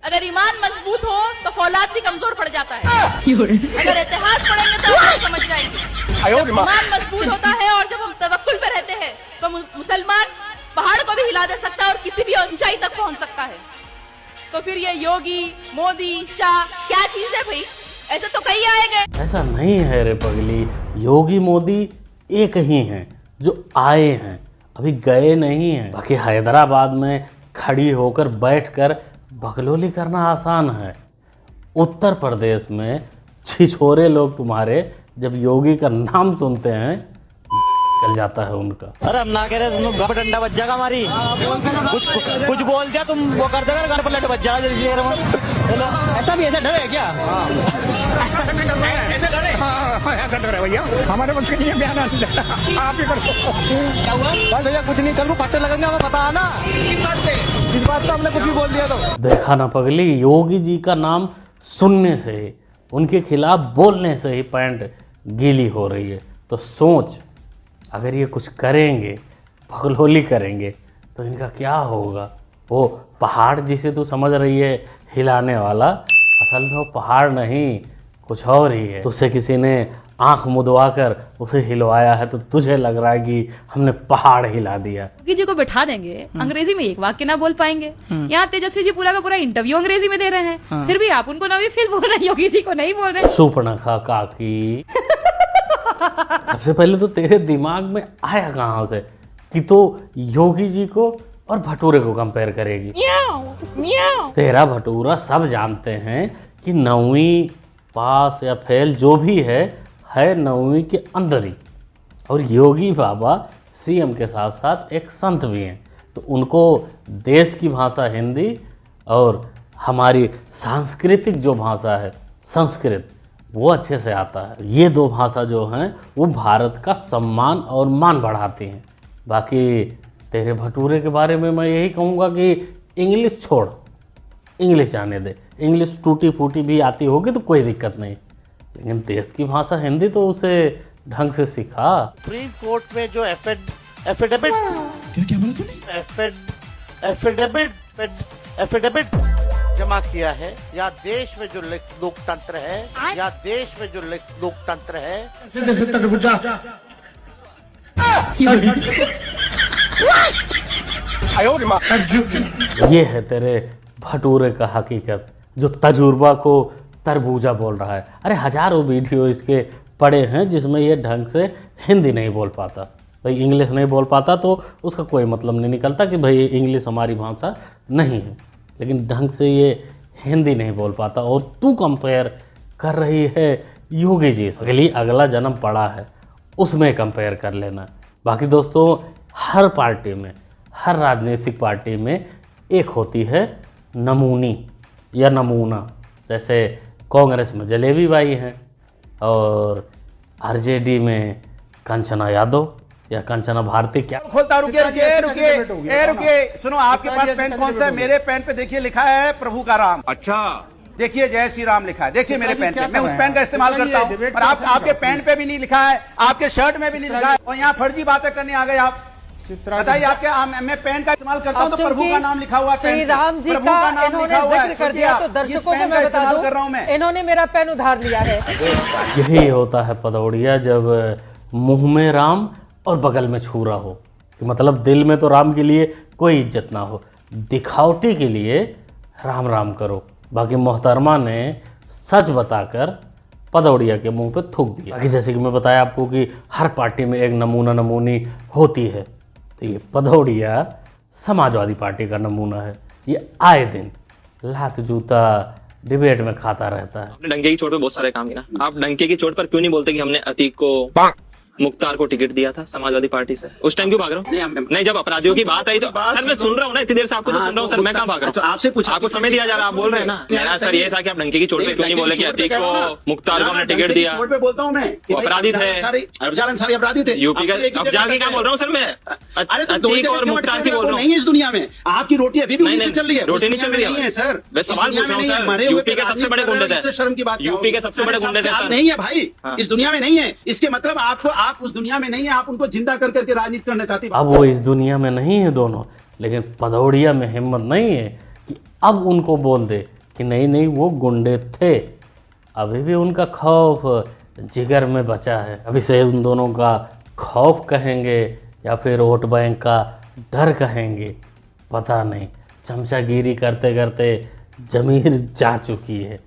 अगर ईमान मजबूत हो तो फौलाद भी कमजोर पड़ जाता है। अगर इतिहास पढ़ेंगे तो आप समझ जाएंगे। जब ईमान मजबूत होता है और जब हम तवक्कुल पे रहते हैं तो मुसलमान पहाड़ को भी हिला दे सकता है और किसी भी ऊंचाई तक पहुंच सकता है। तो फिर ये योगी, मोदी, शाह क्या चीज है भाई? ऐसे तो कई आएंगे। ऐसा नहीं है रे पगली, योगी मोदी एक ही हैं जो आए हैं, अभी गए नहीं हैं। बाकी हैदराबाद में खड़ी होकर बैठकर बकलोली करना आसान है। उत्तर प्रदेश में छिछोरे लोग तुम्हारे जब योगी का नाम सुनते हैं निकल जाता है उनका। अरे हम ना कह रहे तुम घर पर डंडा बज जाएगा हमारी, कुछ बोल दिया तुम वो कर देगा, घर पर लट बज जाएगा। ऐसा भी ऐसा डर है क्या? ऐसा डर है भैया, हमारे बस के लिए बयान आप ही करो। भैया कुछ नहीं, कल को पट्टे लगेंगे हमें पता है ना। इस बात पे हमने कुछ भी बोल दिया तो देखा ना पगली, योगी जी का नाम सुनने से ही, उनके खिलाफ बोलने से ही पैंट गीली हो रही है। तो सोच, अगर ये कुछ करेंगे, बकलोली करेंगे तो इनका क्या होगा। वो पहाड़ जिसे तू समझ रही है हिलाने वाला, असल में वो पहाड़ नहीं कुछ और ही है। तुझसे किसी ने आंख मुदवा कर उसे हिलवाया है तो तुझे लग रहा है कि हमने पहाड़ हिला दिया। योगी जी को बैठा देंगे, अंग्रेजी में एक वाक्य ना बोल पाएंगे। यहाँ तेजस्वी जी पूरा का पूरा इंटरव्यू अंग्रेजी में दे रहे हैं, फिर भी आप उनको नवी फिर बोल रहे हैं, योगी जी को नहीं बोल रहे। सुपर्णखा काकी, सबसे पहले तो तेरे दिमाग में आया कहाँ से कि तो योगी जी को और भटूरे को कंपेयर करेगी। तेरा भटूरा सब जानते हैं कि 9वीं पास या फेल जो भी है 9वीं के अंदर ही। और योगी बाबा सीएम के साथ साथ एक संत भी हैं, तो उनको देश की भाषा हिंदी और हमारी सांस्कृतिक जो भाषा है संस्कृत वो अच्छे से आता है। ये दो भाषा जो हैं वो भारत का सम्मान और मान बढ़ाती हैं। बाकी तेरे भटूरे के बारे में मैं यही कहूँगा कि इंग्लिश छोड़, इंग्लिश जाने दे। इंग्लिश टूटी फूटी भी आती होगी तो कोई दिक्कत नहीं, लेकिन देश की भाषा हिंदी तो उसे ढंग से सिखा। सुप्रीम कोर्ट में जो एफिडेविट जमा किया है, या देश में जो लोकतंत्र है, या देश में जो लोकतंत्र है, ये है तेरे भटूरे का हकीकत, जो तजुर्बा को तरबूजा बोल रहा है। अरे हजारों वीडियो इसके पड़े हैं जिसमें ये ढंग से हिंदी नहीं बोल पाता। भाई इंग्लिश नहीं बोल पाता तो उसका कोई मतलब नहीं निकलता कि भाई इंग्लिश हमारी भाषा नहीं है, लेकिन ढंग से ये हिंदी नहीं बोल पाता। और तू कंपेयर कर रही है योगी जी से। अगला जन्म पड़ा है, उसमें कंपेयर कर लेना। बाकी दोस्तों, हर पार्टी में, हर राजनीतिक पार्टी में एक होती है नमूनी या नमूना। जैसे कांग्रेस में जलेबी बाई हैं और आरजेडी में कंचना यादव या कंचना भारती। क्या खोलता, रुकिए, सुनो, आपके पास पेन कौन सा है? मेरे पेन पे देखिए लिखा है प्रभु का राम। अच्छा, देखिए जय श्री राम लिखा है, देखिए मेरे पेन पे। मैं उस पेन का इस्तेमाल करता हूँ, और आपके पेन पे भी नहीं लिखा है, आपके शर्ट में भी नहीं लिखा है, और यहाँ फर्जी बातें करने आ गए आप। बताइए, आपके मैं पेन का इस्तेमाल करता हूँ तो प्रभु का नाम लिखा हुआ है, श्री राम जी का इन्होंने जिक्र कर दिया तो दर्शकों को मैं बता दूं, इन्होंने मेरा पेन उधार लिया है। यही होता है पदौड़िया, जब मुंह में राम और बगल में छुरा हो, कि मतलब दिल में तो राम के लिए कोई इज्जत ना हो, दिखावटी के लिए राम राम करो। बाकी मोहतरमा ने सच बताकर पदौड़िया के मुंह पे थूक दिया। बाकी जैसे कि मैं बताया आपको कि हर पार्टी में एक नमूना नमूनी होती है, तो ये पदौड़िया समाजवादी पार्टी का नमूना है। ये आए दिन लात जूता डिबेट में खाता रहता है। आपने डंके की चोट पे बहुत सारे काम किया, आप डंके की चोट पर क्यों नहीं बोलते कि हमने अतीक को, मुख्तार को टिकट दिया था समाजवादी पार्टी से? उस टाइम क्यों भाग रहे हो? नहीं, जब अपराधियों की बात आई तो सर मैं सुन रहा हूँ ना, इतनी देर से आपको तो सुन रहा हूँ सर, मैं कहाँ भाग रहा हूँ? आपसे कुछ आपको समय दिया जा रहा है, आप बोल रहे हैं ना। मेरा सर ये था कि आप डंके की चोट पे क्यों नहीं बोले कि अतीक को, मुख्तार को हमने टिकट दिया? बोलता हूँ मैं, अपराधी थे, सारे अपराधी थे। यूपी का अब जाके क्या बोल रहा हूँ सर मैं? अतीक और मुख्तार की बोल रहा हूँ। नहीं, इस दुनिया में आपकी रोटी अभी भी चल रही है। रोटी नहीं चल रही है सर, मैं सवाल पूछ रहा हूँ सर। यूपी के सबसे बड़े गुंडे थे, शर्म की बात, यूपी के सबसे बड़े गुंडे थे सर। नहीं है भाई, इस दुनिया में नहीं है, इसके मतलब आपको, आप उस दुनिया में नहीं है, आप उनको जिंदा कर करके राजनीति करना चाहती। अब वो इस दुनिया में नहीं है दोनों, लेकिन पदौड़िया में हिम्मत नहीं है कि अब उनको बोल दे कि नहीं नहीं वो गुंडे थे, अभी भी उनका खौफ जिगर में बचा है। अभी से उन दोनों का खौफ कहेंगे या फिर वोट बैंक का डर कहेंगे, पता नहीं। चमचागिरी करते करते ज़मीर जा चुकी है,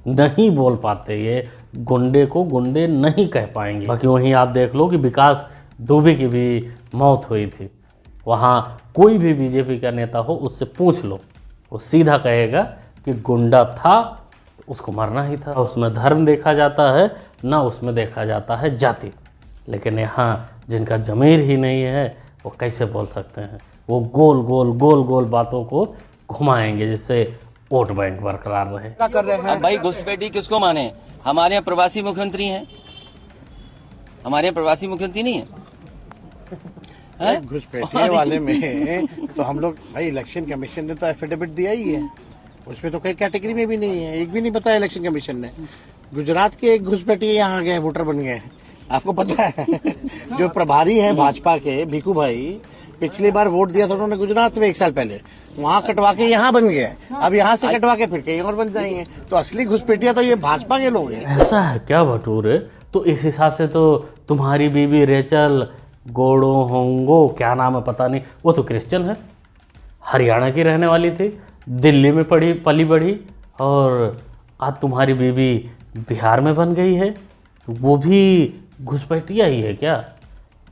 नहीं बोल पाते, ये गुंडे को गुंडे नहीं कह पाएंगे। बाकी वहीं आप देख लो कि विकास दुबे की भी मौत हुई थी, वहाँ कोई भी बीजेपी का नेता हो उससे पूछ लो, वो सीधा कहेगा कि गुंडा था तो उसको मरना ही था। उसमें धर्म देखा जाता है ना उसमें देखा जाता है जाति। लेकिन यहाँ जिनका ज़मीर ही नहीं है वो कैसे बोल सकते हैं, वो गोल गोल गोल गोल बातों को घुमाएंगे जिससे वोट बैंक बरकरार रहे। क्या कर रहे हैं? अब भाई घुसपैठी किसको माने? हमारे यहाँ प्रवासी मुख्यमंत्री हैं, हमारे यहाँ प्रवासी मुख्यमंत्री नहीं है। घुसपैठिए वाले में तो हम लोग भाई इलेक्शन कमीशन ने तो एफिडेविट दिया ही है, उसमें तो कई कैटेगरी में भी नहीं है, एक भी नहीं बताया इलेक्शन कमीशन ने। गुजरात के एक घुसपैठिए यहाँ गए, वोटर बन गए, आपको पता है। जो प्रभारी हैं भाजपा के भीखू भाई, पिछली बार वोट दिया था उन्होंने गुजरात में 1 साल पहले, वहाँ कटवा के यहाँ बन गए, अब यहाँ से कटवा के फिर कहीं और बन जाएंगे। तो असली घुसपैठिया तो ये भाजपा के लोग हैं। ऐसा है क्या भटूरे? तो इस हिसाब से तो तुम्हारी बीबी रेचल गोड़ो होंगो, क्या नाम है पता नहीं, वो तो क्रिश्चियन है, हरियाणा की रहने वाली थी, दिल्ली में पली बढ़ी, और आज तुम्हारी बीबी बिहार में बन गई है, तो वो भी घुसपैठिया ही है क्या?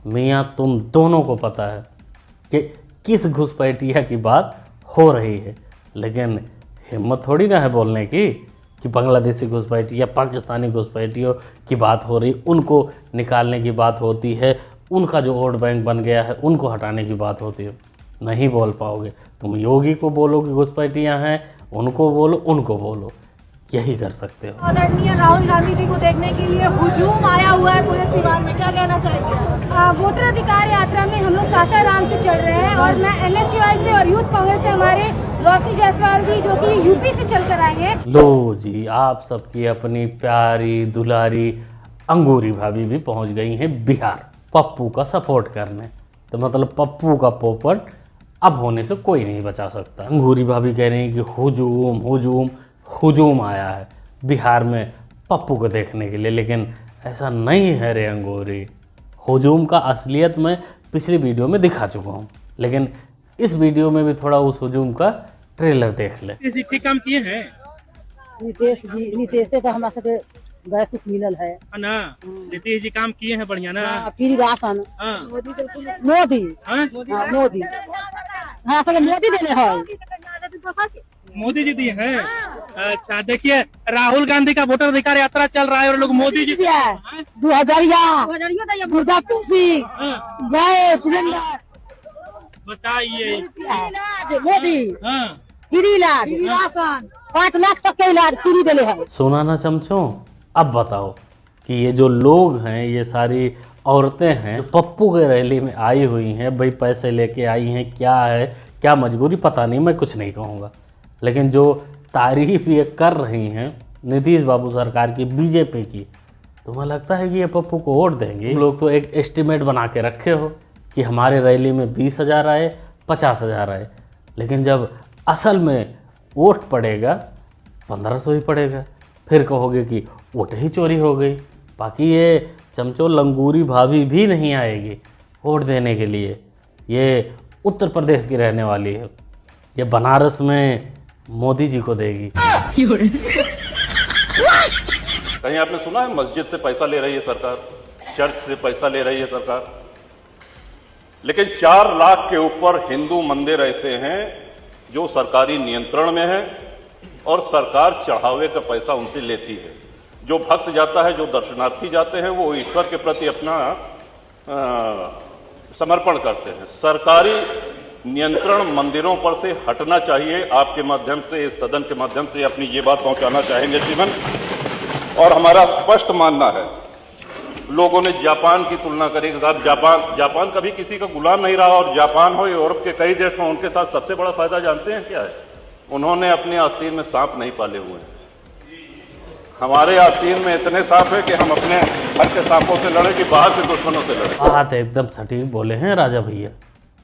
मियाँ तुम दोनों को पता है कि किस घुसपैठिया की बात हो रही है, लेकिन हिम्मत थोड़ी ना है बोलने की कि बांग्लादेशी घुसपैठिया, पाकिस्तानी घुसपैठियों की बात हो रही, उनको निकालने की बात होती है, उनका जो वोट बैंक बन गया है उनको हटाने की बात होती है। नहीं बोल पाओगे। तुम योगी को बोलो कि घुसपैठिया हैं, उनको बोलो, यही कर सकते हो। आदरणीय राहुल गांधी जी को देखने के लिए हुजूम आया हुआ है पूरे सीवान में, क्या कहना चाहेंगे? वोटर अधिकार यात्रा में हम लोग सासाराम से चल रहे हैं और मैं NSUI से और यूथ कांग्रेस से हमारे रोशनी जायसवाल जी जो कि यूपी से चल कर आएंगे। लो जी, आप सबकी अपनी प्यारी दुलारी अंगूरी भाभी भी पहुंच गई हैं बिहार पप्पू का सपोर्ट करने। तो मतलब पप्पू का पोपट अब होने से कोई नहीं बचा सकता। अंगूरी भाभी कह रही हैं कि हुजूम आया है बिहार में पप्पू को देखने के लिए, लेकिन ऐसा नहीं है रे अंगूरी। हुजूम का असलियत मैं पिछली वीडियो में दिखा चुका हूँ, लेकिन इस वीडियो में भी थोड़ा उस हुजूम का ट्रेलर देख ले। काम किए हैं नीतीश तो हमारे सबके गैस मिलल है ना, नीतीश जी काम किए हैं बढ़िया ना, फ्री राशन मोदी हाँ सब मोदी देने है, मोदी जी दिए हैं। अच्छा देखिए, राहुल गांधी का वोटर अधिकार यात्रा चल रहा है और लोग मोदी जी 2000 मुर्दा पेंशन गैस सिलेंडर बताइए, मोदी फ्री इलाज राशन 5 लाख तक का इलाज फ्री देले है। सुना ना चमचों, अब बताओ कि ये जो लोग हैं, ये सारी औरतें हैं जो पप्पू के रैली में आई हुई हैं, भाई पैसे लेके आई हैं, क्या है क्या मजबूरी पता नहीं, मैं कुछ नहीं कहूँगा, लेकिन जो तारीफ ये कर रही हैं नीतीश बाबू सरकार की, बीजेपी की, तो मुझे लगता है कि ये पप्पू को वोट देंगे। लोग तो एक एस्टिमेट बना के रखे हो कि हमारे रैली में 20,000 आए, 50,000 आए, लेकिन जब असल में वोट पड़ेगा 1500 ही पड़ेगा, फिर कहोगे कि वोट ही चोरी हो गई। बाकी ये चमचो लंगूरी भाभी भी नहीं आएगी वोट देने के लिए, ये उत्तर प्रदेश की रहने वाली है, ये बनारस में मोदी जी को देगी। कहीं आपने सुना है मस्जिद से पैसा ले रही है सरकार, चर्च से पैसा ले रही है सरकार? लेकिन 4 लाख के ऊपर हिंदू मंदिर ऐसे हैं जो सरकारी नियंत्रण में है और सरकार चढ़ावे का पैसा उनसे लेती है। जो भक्त जाता है, जो दर्शनार्थी जाते हैं, वो ईश्वर के प्रति अपना समर्पण करते हैं। सरकारी नियंत्रण मंदिरों पर से हटना चाहिए। आपके माध्यम से, इस सदन के माध्यम से अपनी ये बात पहुंचाना चाहेंगे जीवन, और हमारा स्पष्ट मानना है, लोगों ने जापान की तुलना करी के साथ, जापान कभी किसी का गुलाम नहीं रहा, और जापान हो यूरोप के कई देश हो, उनके साथ सबसे बड़ा फायदा जानते हैं क्या है? उन्होंने अपने आस्तीन में सांप नहीं पाले हुए हैं। हमारे आस्तीन में इतने सांप है कि हम अपने घर के सांपों से लड़े कि बाहर के दुश्मनों से लड़े। बात एकदम सटीक बोले हैं राजा भैया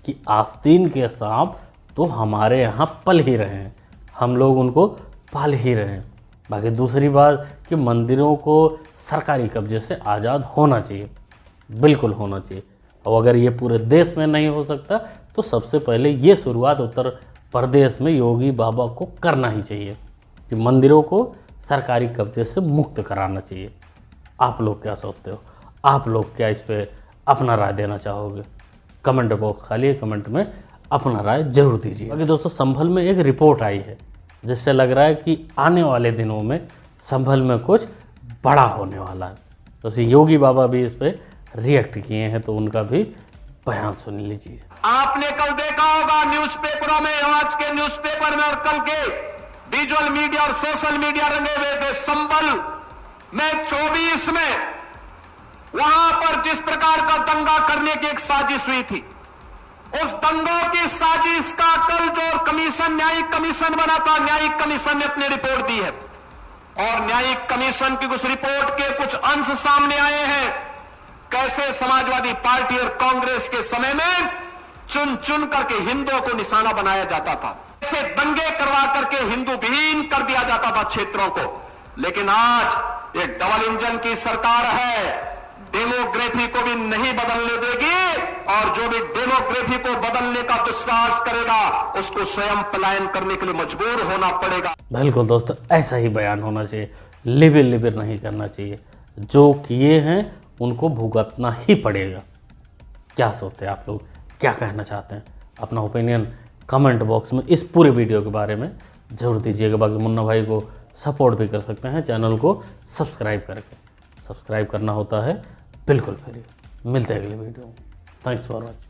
कि आस्तीन के सांप तो हमारे यहाँ पल ही रहे हैं, हम लोग उनको पाल ही रहे हैं। बाकी दूसरी बात कि मंदिरों को सरकारी कब्जे से आज़ाद होना चाहिए, बिल्कुल होना चाहिए। और अगर ये पूरे देश में नहीं हो सकता तो सबसे पहले ये शुरुआत उत्तर प्रदेश में योगी बाबा को करना ही चाहिए कि मंदिरों को सरकारी कब्जे से मुक्त कराना चाहिए। आप लोग क्या सोचते हो? आप लोग क्या इस पर अपना राय देना चाहोगे? कमेंट बॉक्स खाली है, कमेंट में अपना राय जरूर दीजिए। बाकी दोस्तों, संभल में एक रिपोर्ट आई है जिससे लग रहा है कि आने वाले दिनों में संभल में कुछ बड़ा होने वाला है। तो योगी बाबा भी इस पर रिएक्ट किए हैं, तो उनका भी बयान सुन लीजिए। आपने कल देखा होगा न्यूज़पेपरों में, आज के न्यूज़पेपर में और कल के विजुअल मीडिया और सोशल मीडिया रंगे हुए थे। संभल में 24 में वहां पर जिस प्रकार का दंगा करने की एक साजिश हुई थी, उस दंगों की साजिश का कल जो कमीशन, न्यायिक कमीशन बना था, न्यायिक कमीशन ने अपनी रिपोर्ट दी है और न्यायिक कमीशन की उस रिपोर्ट के कुछ अंश सामने आए हैं। कैसे समाजवादी पार्टी और कांग्रेस के समय में चुन चुन करके हिंदुओं को निशाना बनाया जाता था, कैसे दंगे करवा करके हिंदू विहीन कर दिया जाता था क्षेत्रों को। लेकिन आज एक डबल इंजन की सरकार है, डेमोग्राफी को भी नहीं बदलने देगी और जो भी डेमोग्राफी को बदलने का दुस्साहस करेगा उसको स्वयं पलायन करने के लिए मजबूर होना पड़ेगा। बिल्कुल दोस्तों, ऐसा ही बयान होना चाहिए, लिबिर लिबिर नहीं करना चाहिए। जो किए हैं उनको भुगतना ही पड़ेगा। क्या सोचते हैं आप लोग? क्या कहना चाहते हैं? अपना ओपिनियन कमेंट बॉक्स में इस पूरे वीडियो के बारे में जरूर दीजिएगा। बाकी मुन्ना भाई को सपोर्ट भी कर सकते हैं चैनल को सब्सक्राइब करके। सब्सक्राइब करना होता है बिल्कुल फ्री। मिलते हैं अगले वीडियो में। Thanks for watching.